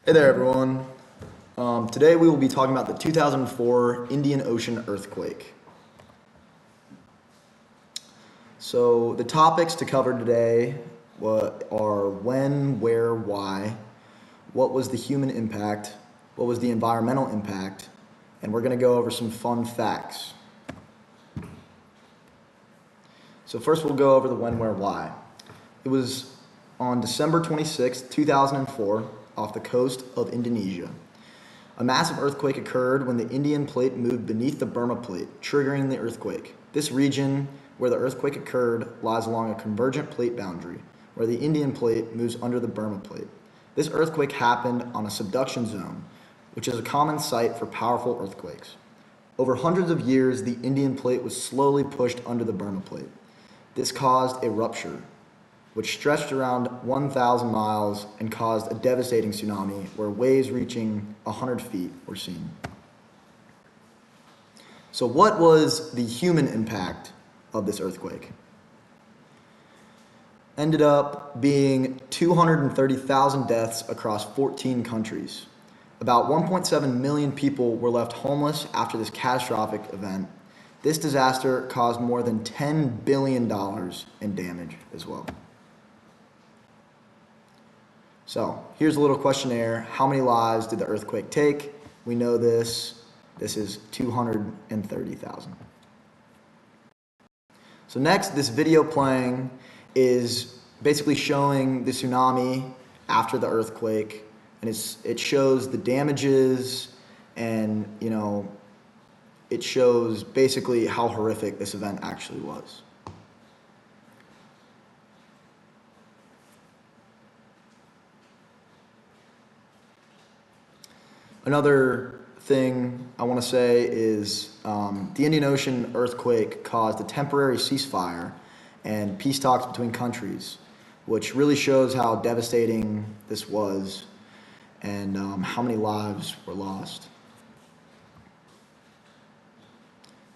Hey there, everyone. Today we will be talking about the 2004 Indian Ocean earthquake. So the topics to cover today are when, where, why, what was the human impact, what was the environmental impact, and we're going to go over some fun facts. So first we'll go over the when, where, why. It was on December 26, 2004, off the coast of Indonesia. A massive earthquake occurred when the Indian plate moved beneath the Burma plate, triggering the earthquake. This region where the earthquake occurred lies along a convergent plate boundary, where the Indian plate moves under the Burma plate. This earthquake happened on a subduction zone, which is a common site for powerful earthquakes. Over hundreds of years, the Indian plate was slowly pushed under the Burma plate. This caused a rupture, which stretched around 1,000 miles and caused a devastating tsunami where waves reaching 100 feet were seen. So what was the human impact of this earthquake? Ended up being 230,000 deaths across 14 countries. About 1.7 million people were left homeless after this catastrophic event. This disaster caused more than $10 billion in damage as well. So here's a little questionnaire. How many lives did the earthquake take? We know this. This is 230,000. So next, this video playing is basically showing the tsunami after the earthquake, and it shows the damages, and it shows basically how horrific this event actually was. Another thing I want to say is the Indian Ocean earthquake caused a temporary ceasefire and peace talks between countries, which really shows how devastating this was and how many lives were lost.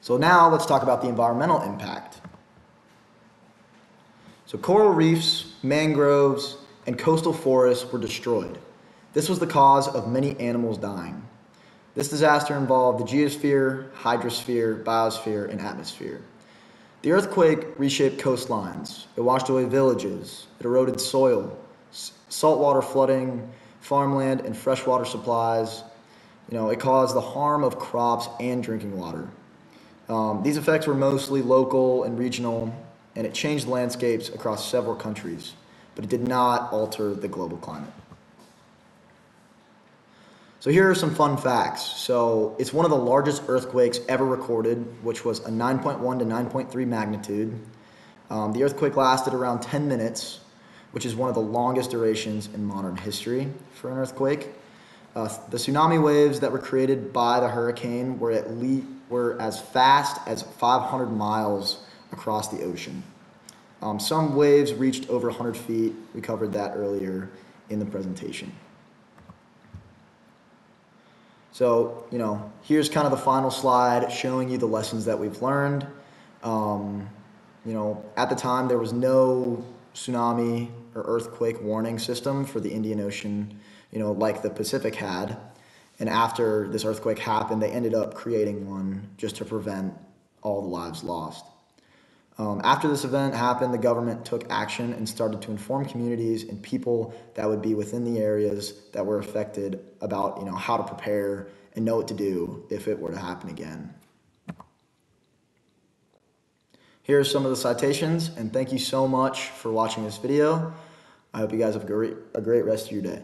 So now let's talk about the environmental impact. So coral reefs, mangroves, and coastal forests were destroyed. This was the cause of many animals dying. This disaster involved the geosphere, hydrosphere, biosphere, and atmosphere. The earthquake reshaped coastlines. It washed away villages. It eroded soil, saltwater flooding, farmland, and freshwater supplies. It caused the harm of crops and drinking water. These effects were mostly local and regional, and it changed landscapes across several countries, but it did not alter the global climate. So here are some fun facts. So it's one of the largest earthquakes ever recorded, which was a 9.1 to 9.3 magnitude. The earthquake lasted around 10 minutes, which is one of the longest durations in modern history for an earthquake. The tsunami waves that were created by the hurricane were as fast as 500 miles across the ocean. Some waves reached over 100 feet. We covered that earlier in the presentation. So, here's kind of the final slide showing you the lessons that we've learned. At the time, there was no tsunami or earthquake warning system for the Indian Ocean, like the Pacific had. And after this earthquake happened, they ended up creating one just to prevent all the lives lost. After this event happened, the government took action and started to inform communities and people that would be within the areas that were affected about how to prepare and know what to do if it were to happen again. Here are some of the citations, and thank you so much for watching this video. I hope you guys have a great rest of your day.